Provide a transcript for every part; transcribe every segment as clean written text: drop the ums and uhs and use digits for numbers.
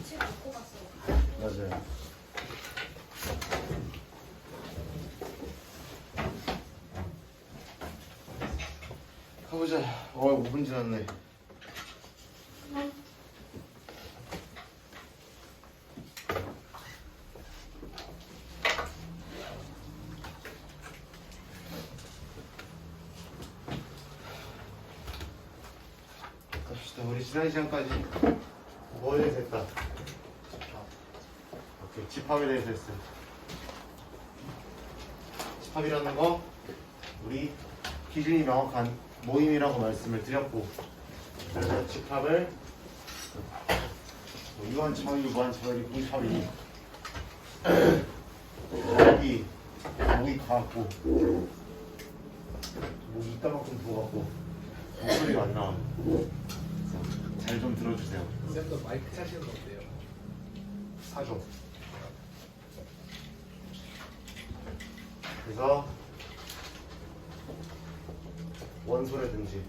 책 갖고 갔어. 맞아요. 가보자. 5분 지났네. 갑시다. 우리 지난 시간까지 뭐에 대해서 했다? 오케이, 집합에 대해서 했어요. 집합이라는 거 우리 기준이 명확한 모임이라고 말씀을 드렸고, 그래서 집합을 뭐 유한차이, 무한차이, 무차이 여기 목이 가갖고 목이 이따만큼 부어갖고 목소리가 안 나와. 잘 좀 들어주세요. 쌤도 마이크 차시는 거 어때요? 사줘. 그래서 원소라든지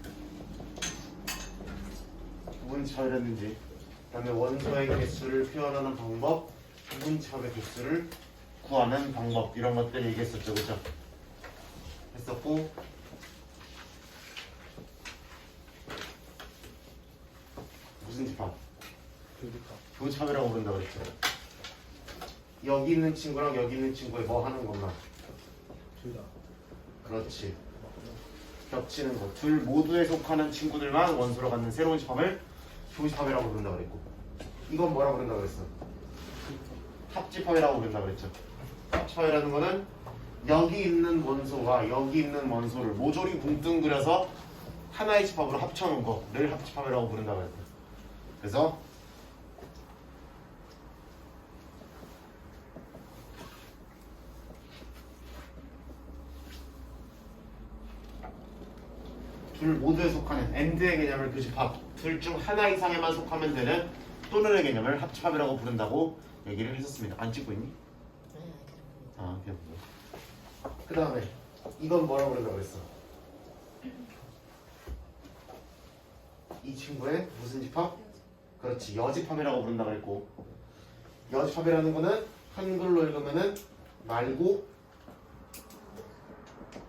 부분차라든지 그다음에 원소의 개수를 표현하는 방법, 부분차의 개수를 구하는 방법, 이런 것들 얘기했었죠, 그죠? 했었고, 무슨 집합? 교집합. 교집합이라고 부른다 그랬죠. 여기 있는 친구랑 여기 있는 친구의 뭐 하는 것만. 둘 다. 그렇지. 겹치는 거. 둘 모두에 속하는 친구들만 원소로 갖는 새로운 집합을 교집합이라고 부른다 그랬고, 이건 뭐라고 부른다 그랬어? 합집합이라고 부른다 그랬죠. 합집합이라는 거는 여기 있는 원소와 여기 있는 원소를 모조리 뭉뚱그려서 하나의 집합으로 합쳐놓은 거를 합집합이라고 부른다 그랬고, 그래서 둘 모두에 속하는 AND의 개념을 교집합, 둘 중 하나 이상에만 속하면 되는 또는의 개념을 합집합이라고 부른다고 얘기를 했었습니다. 안 찍고 있니? 아, 그냥 그 다음에 이건 뭐라고 부른다고 그랬어? 이 친구의 무슨 집합? 그렇지, 여집합이라고 부른다고 했고, 여집합이라는 거는 한글로 읽으면은 말고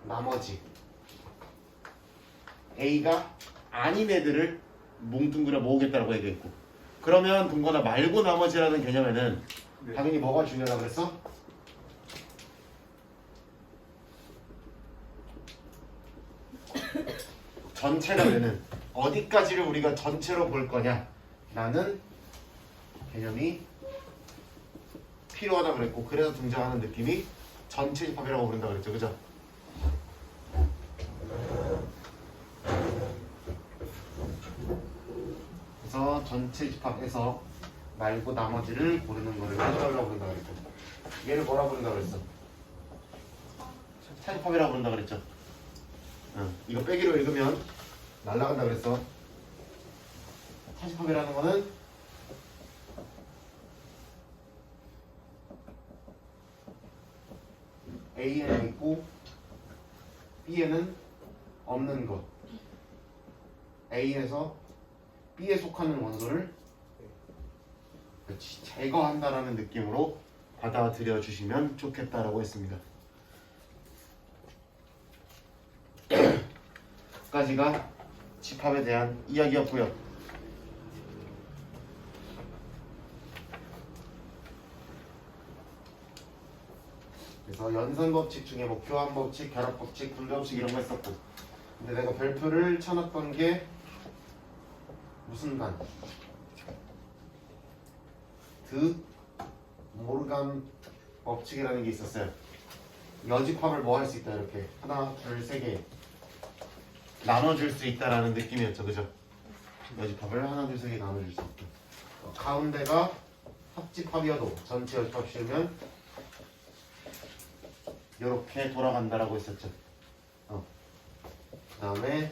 나머지 A가 아닌 애들을 뭉뚱그려 모으겠다라고 얘기했고, 그러면 동거나 말고 나머지라는 개념에는 네. 당연히 뭐가 중요하다고 그랬어? 전체가 되는 어디까지를 우리가 전체로 볼 거냐 라는 개념이 필요하다 그랬고, 그래서 등장하는 느낌이 전체 집합이라고 부른다 그랬죠, 그죠? 그래서 전체 집합에서 말고 나머지를 고르는 거를 차집합이라고 부른다 그랬죠. 얘를 뭐라 부른다 그랬어? 차집합이라고 부른다 그랬죠. 이거 빼기로 읽으면 날라간다 그랬어. 차집합이라는 거는 A에는 있고 B에는 없는 것, A에서 B에 속하는 원소를 그렇지, 제거한다라는 느낌으로 받아들여 주시면 좋겠다라고 했습니다. 까지가 집합에 대한 이야기였고요. 그래서 연산법칙 중에 뭐 교환법칙, 결합법칙, 분배법칙 이런 거 했었고, 근데 내가 별표를 쳐놨던 게 무슨 반? 드 모르간 법칙이라는 게 있었어요. 여집합을 뭐 할 수 있다, 이렇게 하나, 둘, 세 개 나눠줄 수 있다라는 느낌이었죠, 그죠? 여집합을 하나, 둘, 세 개 나눠줄 수 있다. 가운데가 합집합이어도 전체 여집합 씌우면 이렇게 돌아간다라고 했었죠. 그 다음에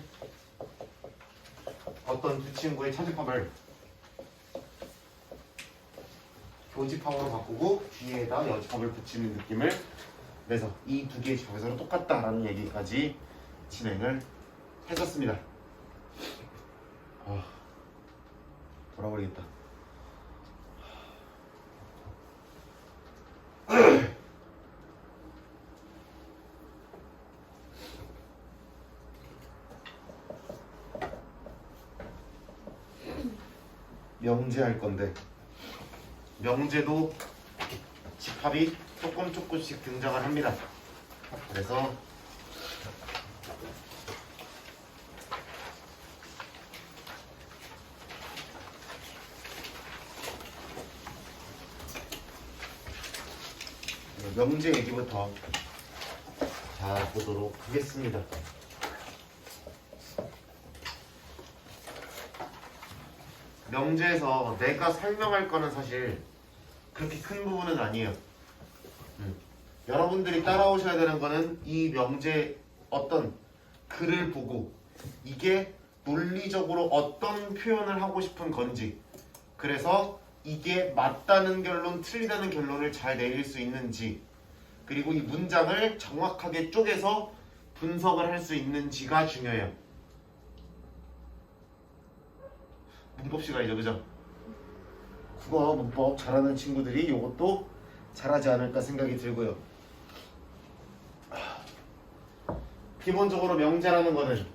어떤 두 친구의 차집합을 교집합으로 바꾸고 뒤에다 여집합을 붙이는 느낌을 그래서 이 두 개의 좌회전은 똑같다라는 얘기까지 진행을 했었습니다. 돌아버리겠다. 명제할 건데 명제도 집합이 조금씩 등장을 합니다. 그래서 명제 얘기부터 자 보도록 하겠습니다. 명제에서 내가 설명할 거는 사실 그렇게 큰 부분은 아니에요. 여러분들이 따라오셔야 되는 거는 이 명제 어떤 글을 보고 이게 논리적으로 어떤 표현을 하고 싶은 건지, 그래서 이게 맞다는 결론, 틀리다는 결론을 잘 내릴 수 있는지, 그리고 이 문장을 정확하게 쪼개서 분석을 할 수 있는지가 중요해요. 문법 시간이죠, 그죠? 국어 문법 잘하는 친구들이 이것도 잘하지 않을까 생각이 들고요. 기본적으로 명제라는 거는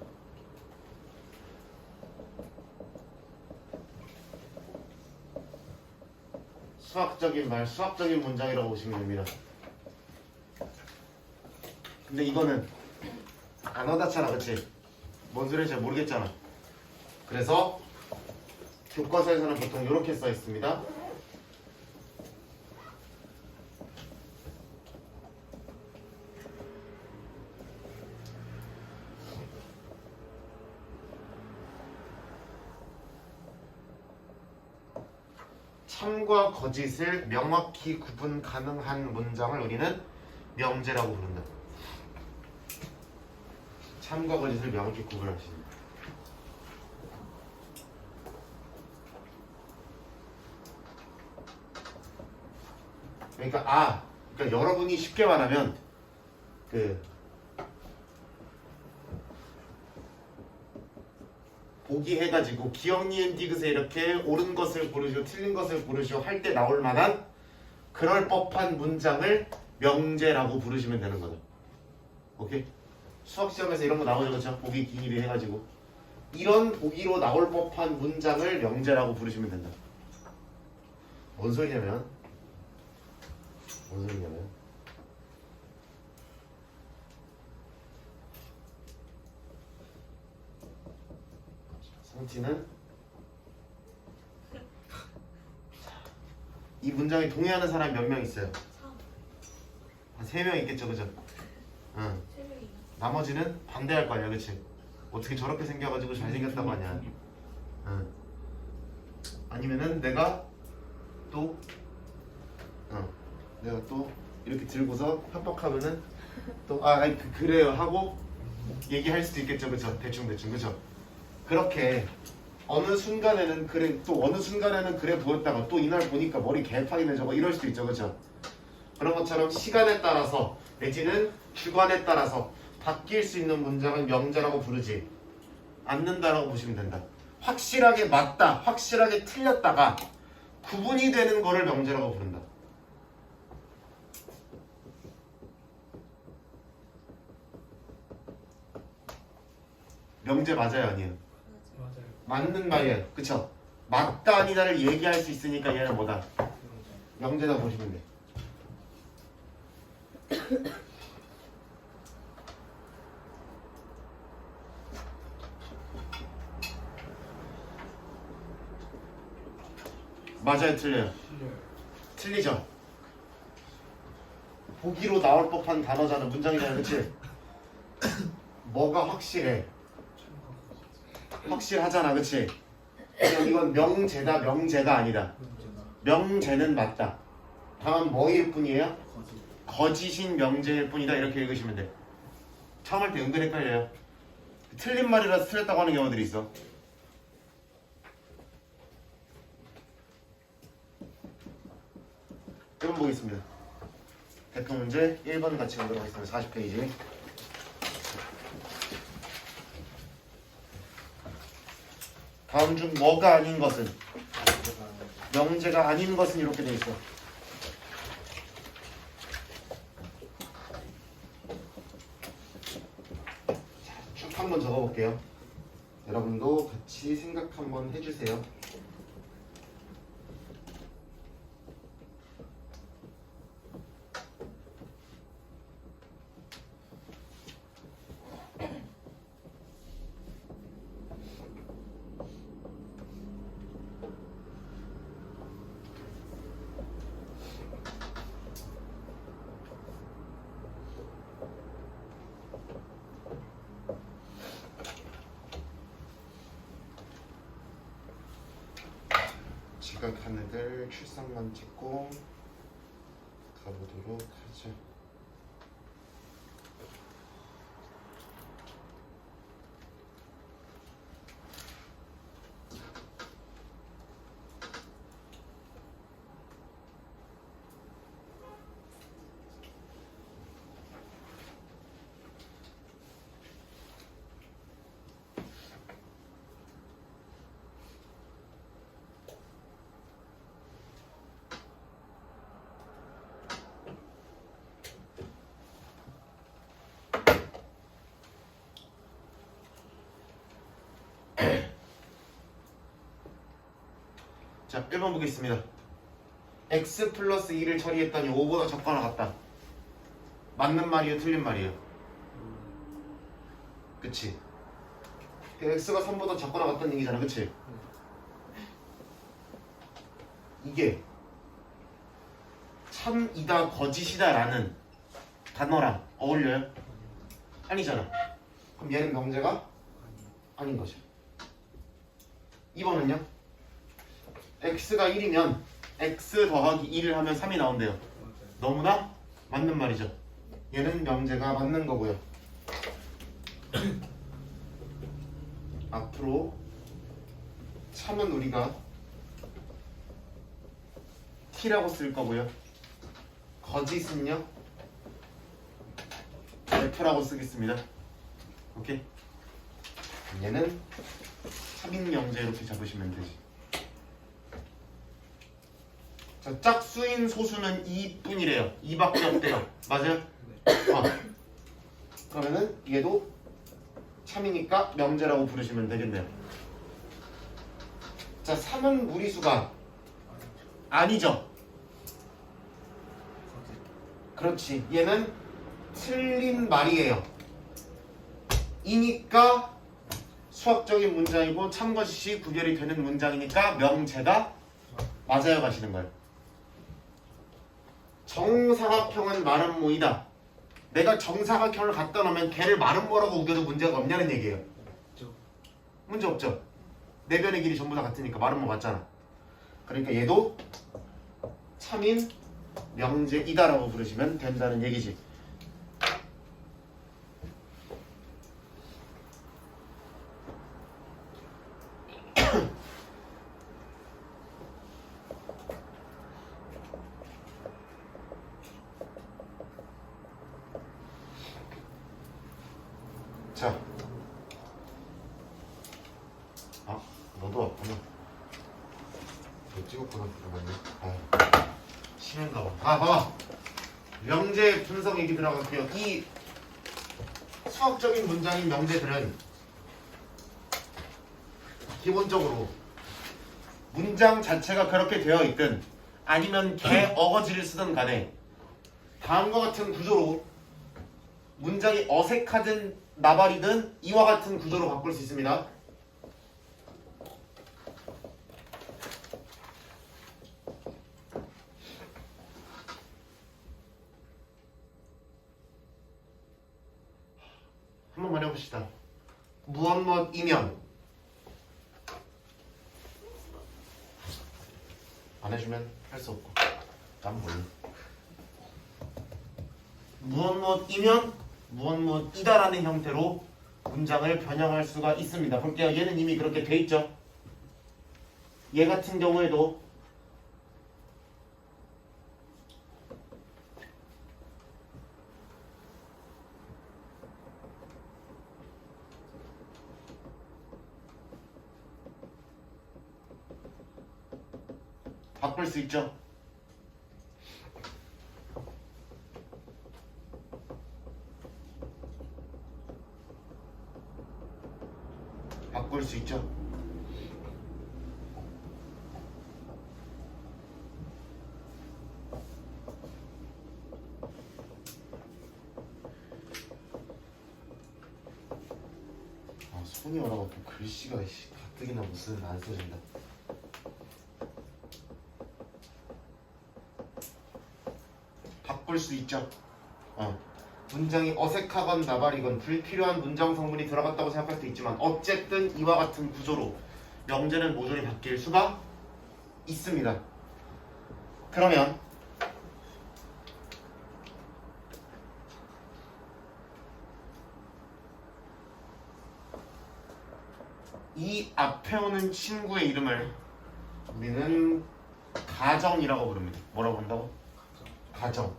수학적인 말, 수학적인 문장이라고 보시면 됩니다. 근데 이거는 안 와닿잖아, 그치? 뭔 소리인지 잘 모르겠잖아. 그래서 교과서에서는 보통 이렇게 써 있습니다. 참과 거짓을 명확히 구분 가능한 문장을 우리는 명제라고 부른다. 참과 거짓을 명확히 구분할 수 있는. 그러니까 여러분이 쉽게 말하면 보기 해가지고 기억 니은 디귿에 이렇게 옳은 것을 고르시오 틀린 것을 고르시오 할 때 나올 만한 그럴 법한 문장을 명제라고 부르시면 되는 거죠. 오케이? 수학 시험에서 이런 거 나오죠, 그렇죠? 보기 기일이 해가지고 이런 보기로 나올 법한 문장을 명제라고 부르시면 된다. 뭔 소리냐면 성티는 이 문장에 동의하는 사람이 몇 명 있어요? 한 3명 있겠죠, 그죠? 응. 나머지는 반대할 거 아니야, 그치? 어떻게 저렇게 생겨가지고 잘생겼다고 하냐. 응. 아니면은 내가 또 이렇게 들고서 협박하면은 또 그래요 하고 얘기할 수도 있겠죠, 그죠? 대충 그죠? 그렇게 어느 순간에는 그래, 또 어느 순간에는 그래 보였다가 또 이날 보니까 머리 개판이네 저거 이럴 수도 있죠, 그죠? 그런 것처럼 시간에 따라서 내지는 주관에 따라서 바뀔 수 있는 문장을 명제라고 부르지 않는다라고 보시면 된다. 확실하게 맞다, 확실하게 틀렸다가 구분이 되는 거를 명제라고 부른다. 명제 맞아요, 아니에요? 맞아요. 맞는 말이에요, 그쵸? 맞다 아니다를 얘기할 수 있으니까 얘는 뭐다? 명제다 보시면 돼. 맞아요, 틀려요? 틀리죠? 보기로 나올 법한 단어잖아, 문장이잖아, 그치? 뭐가 확실해? 확실하잖아, 그치? 그냥 이건 명제다, 명제가 아니다. 명제는 맞다. 다만 뭐일 뿐이에요? 거짓인 명제일 뿐이다, 이렇게 읽으시면 돼. 처음 할 때 은근 헷갈려요. 틀린 말이라서 틀렸다고 하는 경우들이 있어. 1번 보겠습니다. 대표 문제 1번 같이 보도록 하겠습니다. 40페이지. 다음 중 뭐가 아닌 것은? 명제가 아닌 것은 이렇게 돼 있어. 쭉 한번 적어볼게요. 여러분도 같이 생각 한번 해주세요. 지각한 애들 출석만 찍고 가보도록 하죠. 자, 1번 보겠습니다. x 플러스 2를 처리했더니 5보다 적거나 같다. 맞는 말이에요? 틀린 말이에요? 그치? x가 3보다 적거나 같다는 얘기잖아. 그치? 이게 참이다 거짓이다 라는 단어랑 어울려요? 아니잖아. 그럼 얘는 명제가 아닌 거죠. 2번은요? x가 1이면 x 더하기 1을 하면 3이 나온대요. 너무나 맞는 말이죠. 얘는 명제가 맞는 거고요. 앞으로 참은 우리가 t라고 쓸 거고요. 거짓은요 f라고 쓰겠습니다. 오케이? 얘는 참인 명제 이렇게 잡으시면 되지. 자, 짝수인 소수는 2뿐이래요. 2밖에 없대요. 맞아요? 그러면은 얘도 참이니까 명제라고 부르시면 되겠네요. 자, 3은 무리수가 아니죠. 그렇지. 얘는 틀린 말이에요. 이니까 수학적인 문장이고 참거짓이 구별이 되는 문장이니까 명제가 맞아요 가시는 거예요. 정사각형은 마름모이다. 내가 정사각형을 갖다 놓으면 걔를 마름모라고 우겨도 문제가 없냐는 얘기예요. 문제 없죠. 네 변의 길이 전부 다 같으니까 마름모 맞잖아. 그러니까 얘도 참인 명제이다라고 부르시면 된다는 얘기지. 자, 너도 왔구나. 너 찍었구나. 잠깐만요. 심한가 봐. 봐봐. 명제 분석 얘기 들어갈게요. 이 수학적인 문장인 명제들은 기본적으로 문장 자체가 그렇게 되어 있든 아니면 개 어거지를 쓰든 간에 다음과 같은 구조로 문장이 어색하든 나발이든 이와 같은 구조로 바꿀 수 있습니다. 한 번만 해봅시다. 무엇이면 안 해주면 할 수 없고 난 몰라. 무엇이면 무엇이다라는 형태로 문장을 변형할 수가 있습니다. 볼게요. 얘는 이미 그렇게 돼 있죠. 얘 같은 경우에도 바꿀 수 있죠? 바꿀 수 있죠? 아, 손이 얼어갖고 글씨가 가뜩이나 무슨 안 써진다. 바꿀 수 있죠? 문장이 어색하건 나발이건 불필요한 문장 성분이 들어갔다고 생각할 수도 있지만 어쨌든 이와 같은 구조로 명제는 모조리 바뀔 수가 있습니다. 그러면 이 앞에 오는 친구의 이름을 우리는 가정이라고 부릅니다. 뭐라고 부른다고? 가정.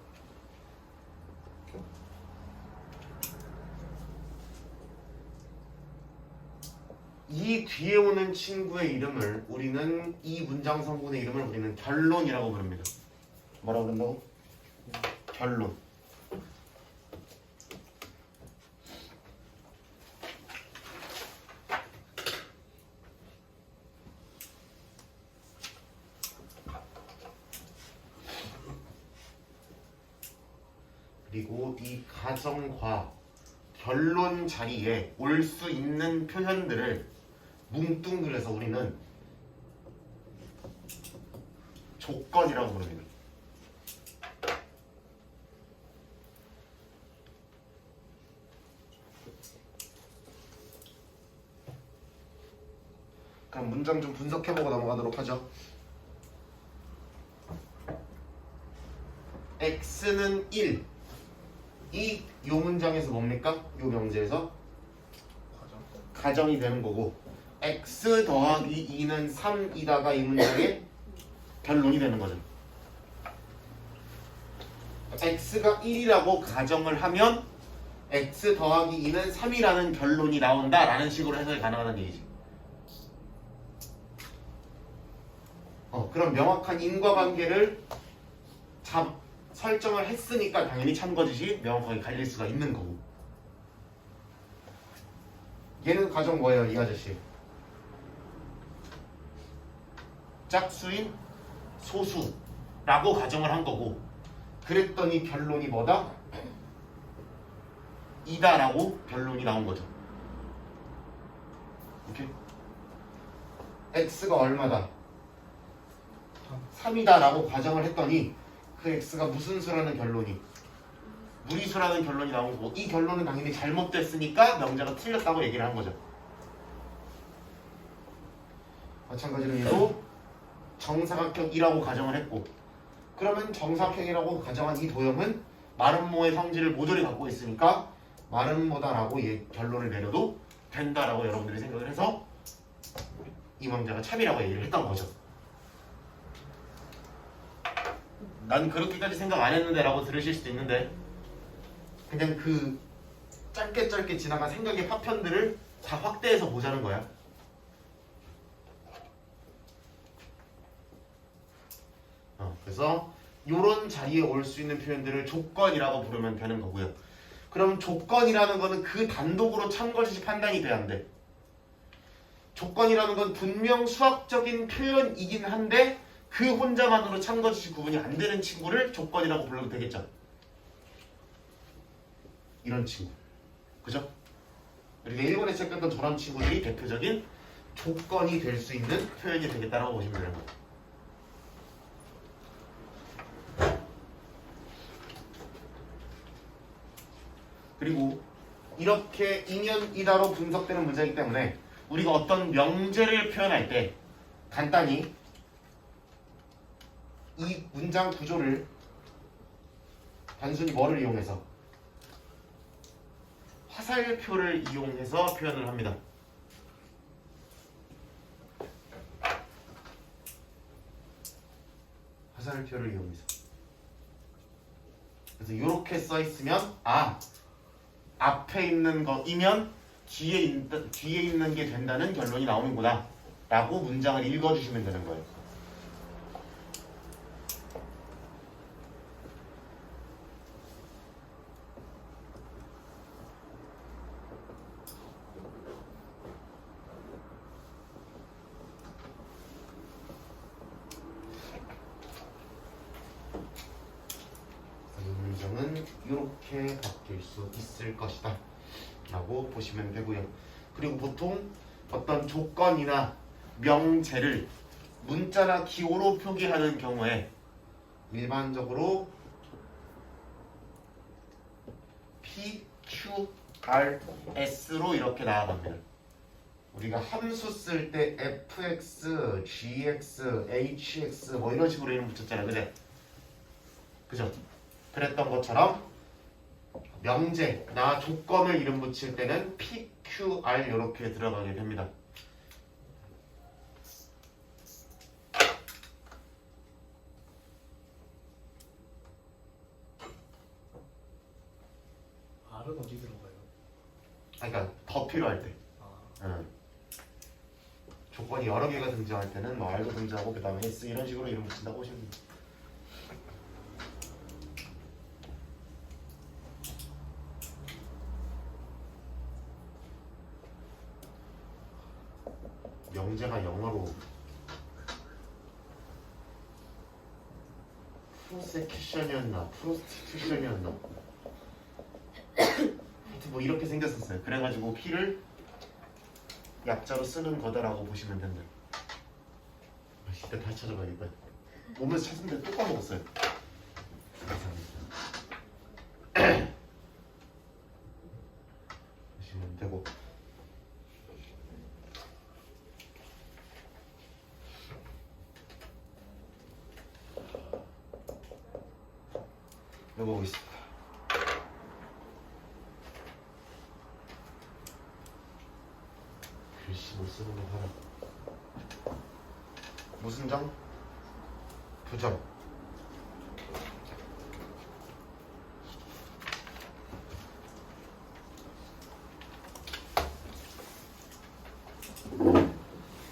이 뒤에 오는 친구의 이름을 우리는 이 문장 성분의 이름을 우리는 결론이라고 부릅니다. 뭐라고 부른다고? 결론. 그리고 이 가정과 결론 자리에 올 수 있는 표현들을 뭉뚱그려서 우리는 조건이라고 부릅니다. 그럼 문장 좀 분석해보고 넘어가도록 하죠. x는 1. 요 문장에서 뭡니까? 요 명제에서 가정이 되는 거고 x 더하기 2는 3이다가 이 문장의 결론이 되는 거죠. x가 1이라고 가정을 하면 x 더하기 2는 3이라는 결론이 나온다라는 식으로 해석이 가능하다는 얘기지. 그럼 명확한 인과관계를 설정을 했으니까 당연히 참거짓이 명확하게 갈릴 수가 있는 거고. 얘는 가정 뭐예요, 이 아저씨? 짝수인 소수라고 가정을 한 거고, 그랬더니 결론이 뭐다? 이다라고 결론이 나온 거죠. 오케이? x가 얼마다? 3이다라고 가정을 했더니 그 x가 무슨 수라는 결론이? 무리수라는 결론이 나온 거고, 이 결론은 당연히 잘못됐으니까 명제가 틀렸다고 얘기를 한 거죠. 마찬가지로 얘도 정사각형이라고 가정을 했고, 그러면 정사각형이라고 가정한 이 도형은 마름모의 성질을 모조리 갖고 있으니까 마름모다라고 결론을 내려도 된다라고 여러분들이 생각을 해서 이 명제가 참이라고 얘기를 했던 거죠. 난 그렇게까지 생각 안 했는데 라고 들으실 수도 있는데, 그냥 그 짧게 지나간 생각의 파편들을 다 확대해서 보자는 거야. 그래서 이런 자리에 올 수 있는 표현들을 조건이라고 부르면 되는 거고요. 그럼 조건이라는 거는 그 단독으로 참거짓이 판단이 돼야 안 돼. 조건이라는 건 분명 수학적인 표현이긴 한데 그 혼자만으로 참거짓이 구분이 안 되는 친구를 조건이라고 불러도 되겠죠. 이런 친구. 그죠? 우리가 일본에 체크했던 저런 친구들이 대표적인 조건이 될 수 있는 표현이 되겠다라고 보시면 되는 거예요. 그리고 이렇게 이면이다로 분석되는 문제이기 때문에 우리가 어떤 명제를 표현할 때 간단히 이 문장 구조를 단순히 뭐를 이용해서? 화살표를 이용해서 표현을 합니다. 화살표를 이용해서. 그래서 이렇게 써 있으면 앞에 있는 거이면 뒤에 있는 게 된다는 결론이 나오는구나 라고 문장을 읽어주시면 되는 거예요. 이렇게 바뀔 수 있을 것이다 라고 보시면 되고요. 그리고 보통 어떤 조건이나 명제를 문자나 기호로 표기하는 경우에 일반적으로 P, Q, R, S로 이렇게 나아갑니다. 우리가 함수 쓸 때 fx, gx, hx 뭐 이런 식으로 이름 붙였잖아요. 그죠? 그랬던 것처럼 명제나 조건을 이름 붙일 때는 P, Q, R 이렇게 들어가게 됩니다. R은 어디 들어가요? 그러니까 더 필요할 때. 아, 조건이 여러 개가 등장할 때는 뭐 R도 등장하고 그 다음에 S 이런 식으로 이름 붙인다고 보시면 됩니다. 명제가 영어로 프로세큐션이었나 프로스티튜션이었나 하여튼 뭐 이렇게 생겼었어요. 그래가지고 P를 약자로 쓰는 거다라고 보시면 된다. 이때 다시 찾아봐야겠다. 오면서 찾은데 또 까먹었어요. 보시면 되고. 이거 보고 있습니다. 글씨 못 쓰는 거 봐라. 무슨 정? 부정.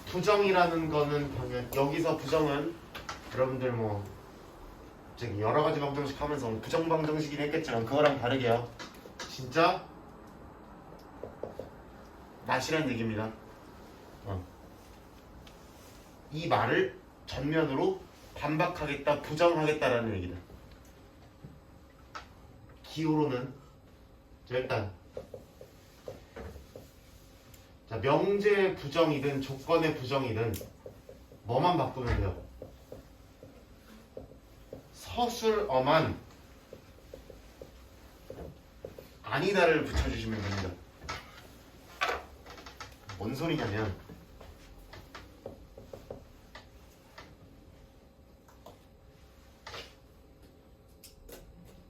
부정이라는 거는 당연 여기서 부정은 여러분들 뭐 저기 여러 가지 방정식 하면서 부정 방정식이긴 했겠지만 그거랑 다르게요. 진짜 낫이란 얘기입니다. 이 말을 전면으로 반박하겠다, 부정하겠다라는 얘기다. 기호로는 자, 일단 자, 명제의 부정이든 조건의 부정이든 뭐만 바꾸면 돼요? 서술어만 아니다를 붙여주시면 됩니다. 뭔 소리냐면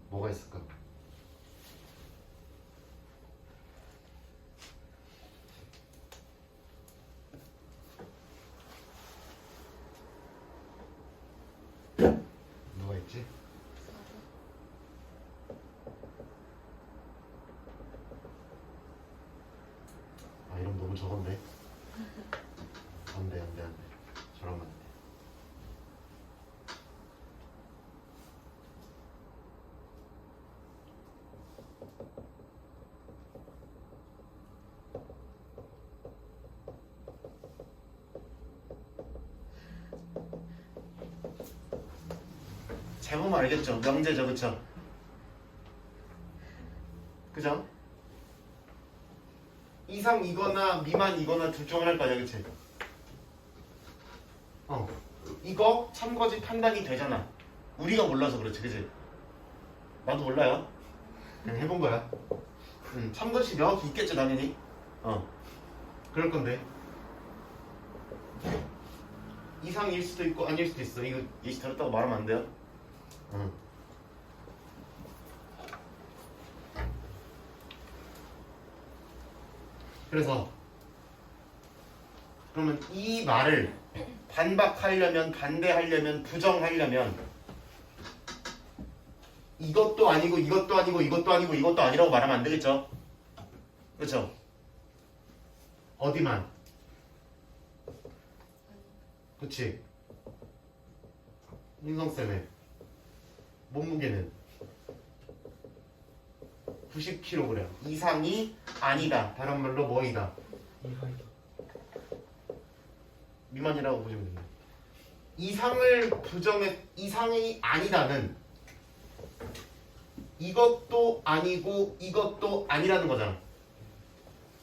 뭐가 있을까? 뭐가 있지? 아 이름 너무 적은데? 안돼 안돼 안돼 저러면 안돼. 제목 알겠죠? 명제죠, 그쵸? 그죠? 이상이거나 미만이거나 둘 중 하나일 거 아니야, 그치? 이거 참거지 판단이 되잖아. 우리가 몰라서 그렇지, 그치? 나도 몰라요. 그냥 해본 거야. 참거지 명확히 있겠죠, 당연히. 그럴 건데. 이상일 수도 있고 아닐 수도 있어. 이거 예시 다뤘다고 말하면 안 돼요? 그래서 그러면 이 말을 반박하려면 반대하려면 부정하려면 이것도 아니고 이것도 아니고 이것도 아니고 이것도 아니라고 말하면 안 되겠죠? 그렇죠? 어디만? 그치? 윤성쌤의 몸무게는 90kg 이상이 아니다. 다른 말로 뭐이다? 이하이다. 미만이라고 보시면 됩니다. 이상을 부정해 이상이 아니다는 이것도 아니고 이것도 아니라는 거잖아.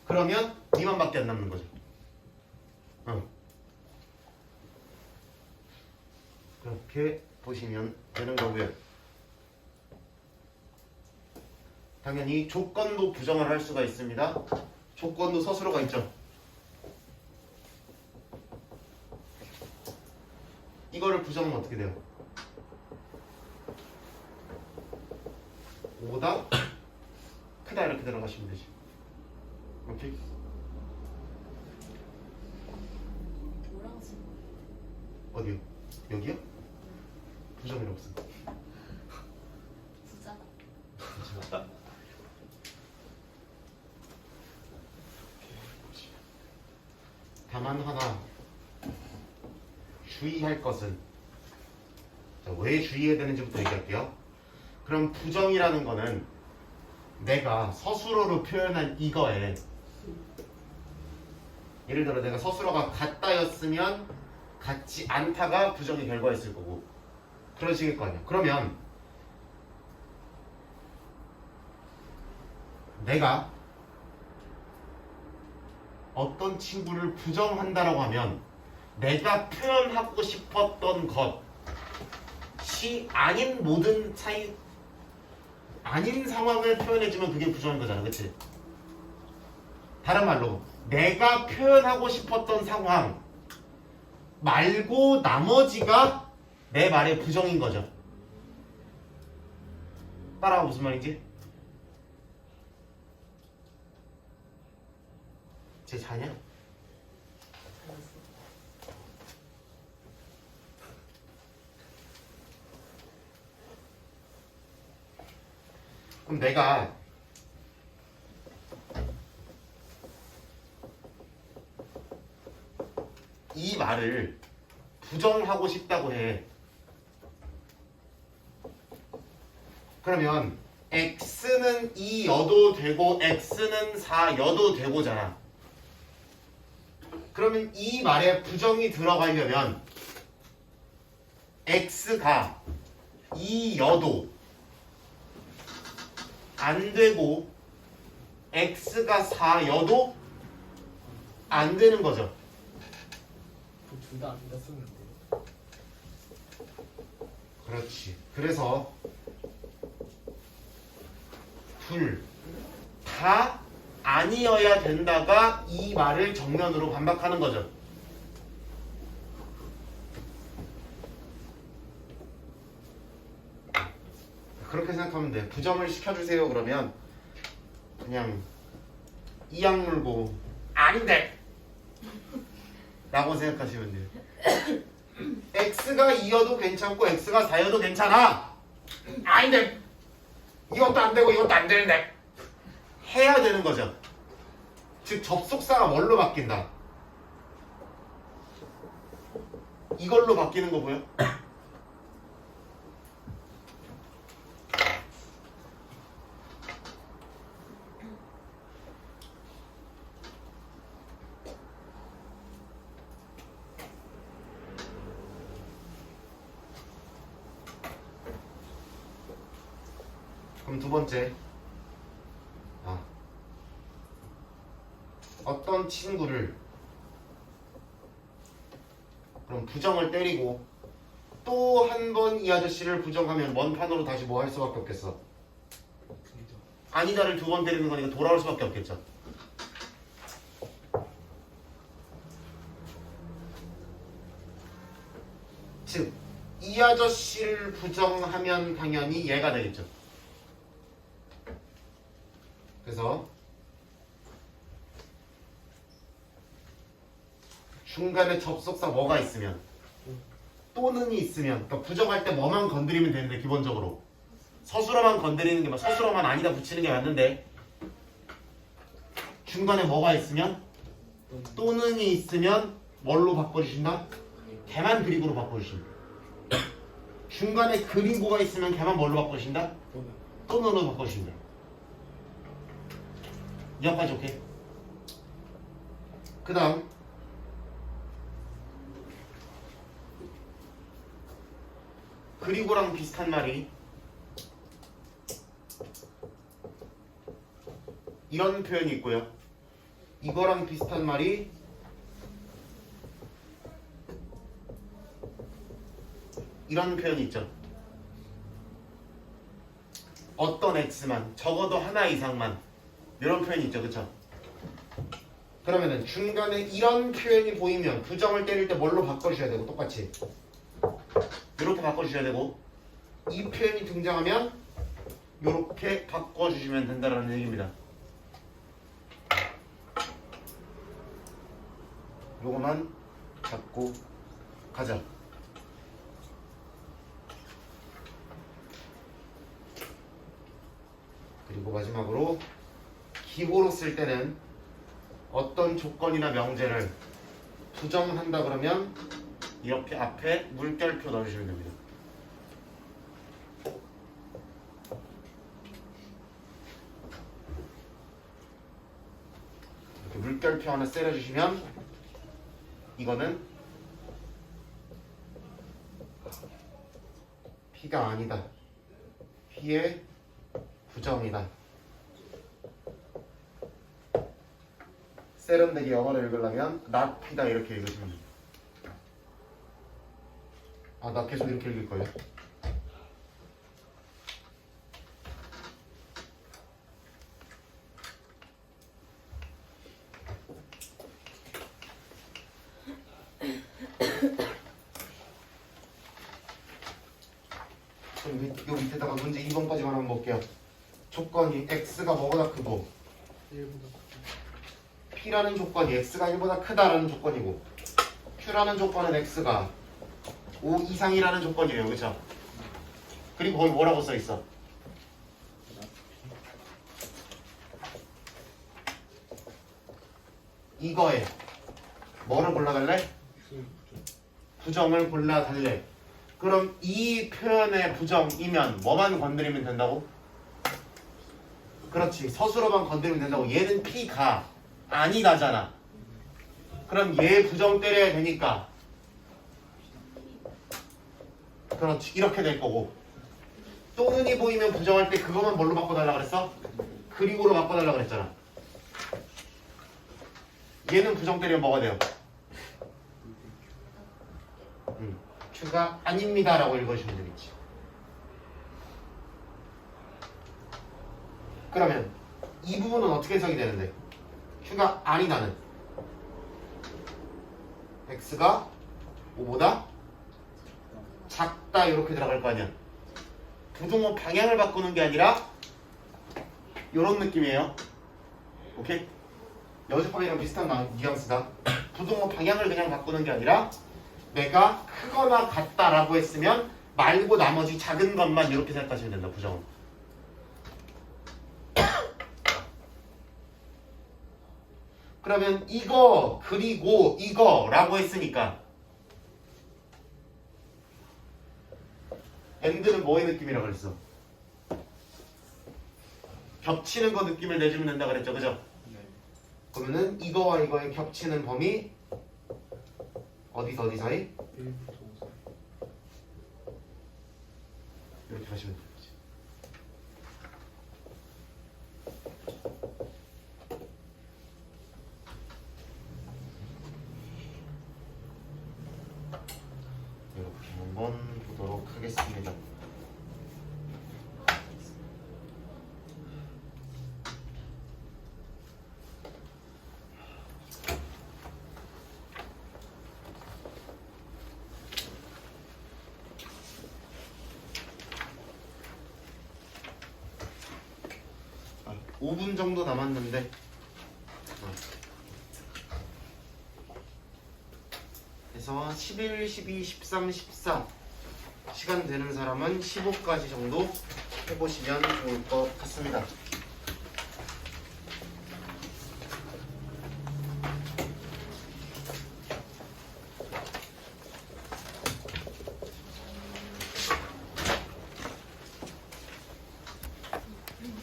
그러면 니만밖에 안 남는 거죠. 그렇게 보시면 되는 거고요. 당연히 조건도 부정을 할 수가 있습니다. 조건도 서술어가 있죠. 이거를 부정하면 어떻게 돼요? 5보다 크다 이렇게 들어가시면 되지. 오케이? 뭐라고 쓴 거예요? 어디요? 여기요? 부정이라고 쓴 거. 부자다. 다만 하나 주의할 것은, 자, 왜 주의해야 되는지부터 얘기할게요. 그럼 부정이라는 거는 내가 서술어로 표현한 이거에, 예를 들어 내가 서술어가 같다였으면 같지 않다가 부정의 결과였을 거고 그런 식일 거 아니야. 그러면 내가 어떤 친구를 부정한다라고 하면 내가 표현하고 싶었던 것이 아닌 모든 차이, 아닌 상황을 표현해주면 그게 부정인 거잖아. 그치? 다른 말로 내가 표현하고 싶었던 상황 말고 나머지가 내 말의 부정인 거죠. 따라가. 무슨 말인지? 쟤 자냐? 그럼 내가 이 말을 부정하고 싶다고 해. 그러면 x는 2여도 되고 x는 4여도 되고잖아. 그러면 이 말에 부정이 들어가려면 x가 2여도 안 되고 x가 4여도 안 되는 거죠. 둘 다 아니다 쓰면 돼요. 그렇지. 그래서 둘 다 아니어야 된다가 이 말을 정면으로 반박하는 거죠. 그렇게 생각하면 돼. 부정을 시켜주세요 그러면 그냥 이악 물고 아닌데 라고 생각하시면 돼요. x가 2여도 괜찮고 x가 4여도 괜찮아. 아닌데 이것도 안 되고 이것도 안 되는데 해야 되는 거죠. 즉 접속사가 뭘로 바뀐다? 이걸로 바뀌는 거 보여? 그럼 두 번째, 어떤 친구를 그럼 부정을 때리고 또 한 번 이 아저씨를 부정하면 원판으로 다시 뭐 할 수밖에 없겠어? 그죠. 아니다를 두 번 때리는 거니까 돌아올 수밖에 없겠죠. 즉, 이 아저씨를 부정하면 당연히 얘가 되겠죠. 그래서 중간에 접속사 뭐가 있으면 또는이 있으면, 그러니까 부정할 때 뭐만 건드리면 되는데 기본적으로 서술어만 건드리는 게, 서술어만 아니다 붙이는 게 맞는데 중간에 뭐가 있으면 또는이 있으면 뭘로 바꿔주신다? 걔만 그리고로 바꿔주신다. 중간에 그리고가 있으면 걔만 뭘로 바꿔주신다? 또는으로 바꿔주신다. 여기까지 오케이? 그 다음 그리고랑 비슷한 말이 이런 표현이 있고요. 이거랑 비슷한 말이 이런 표현이 있죠. 어떤 x만, 적어도 하나 이상만, 이런 표현이 있죠. 그쵸? 그러면은 중간에 이런 표현이 보이면 부정을 때릴 때 뭘로 바꿔주셔야 되고, 똑같이 이렇게 바꿔주셔야 되고, 이 표현이 등장하면 이렇게 바꿔주시면 된다는 얘기입니다. 요거만 잡고 가자. 그리고 마지막으로 기호로 쓸 때는 어떤 조건이나 명제를 부정한다 그러면 이렇게 앞에 물결표 넣어주시면 됩니다. 이렇게 물결표 하나 때려주시면 이거는 P가 아니다. P의 부정이다. 세련되게 영어를 읽으려면 not P다 이렇게 읽으시면 됩니다. 아, 나 계속 이렇게 읽을 거예요. 그럼 요 밑에다가 문제 2번까지만 한번 볼게요. 조건이 x가 뭐보다 크고 1보다 P라는 조건이 x가 1보다 크다라는 조건이고 Q라는 조건은 x가 5 이상이라는 조건이에요. 그렇죠? 그리고 거기 뭐라고 써 있어? 이거에 뭐를 골라달래? 부정을 골라달래. 그럼 이 표현의 부정이면 뭐만 건드리면 된다고? 그렇지. 서술어만 건드리면 된다고. 얘는 P가 아니다잖아. 그럼 얘 부정 때려야 되니까 그렇지. 이렇게 될 거고 또는이 보이면 부정할 때 그것만 뭘로 바꿔달라 그랬어? 그리고로 바꿔달라 그랬잖아. 얘는 부정 때리면 뭐가 돼요? Q가 아닙니다 라고 읽어주시면 되겠지. 그러면 이 부분은 어떻게 해석이 되는데? Q가 아니다는 X가 5보다 작다 이렇게 들어갈 거 아니야. 부등호 방향을 바꾸는 게 아니라 이런 느낌이에요. 오케이? 여집합이랑 비슷한 뉘앙스다. 부등호 방향을 그냥 바꾸는 게 아니라 내가 크거나 같다라고 했으면 말고 나머지 작은 것만 이렇게 생각하시면 된다. 부정은. 그러면 이거 그리고 이거라고 했으니까 and는 뭐의 느낌이라고 그랬어? 겹치는 거 느낌을 내주면 된다 그랬죠. 그죠? 네. 그러면은 이거와 이거의 겹치는 범위 어디서 어디 사이? 1부터 5 사이. 이렇게 하시면 되는 거지. 이렇게 한번 보도록 하겠습니다. 아, 5분 정도 남았는데 그래서 11, 12, 13, 14 시간 되는 사람은 15까지 정도 해보시면 좋을 것 같습니다.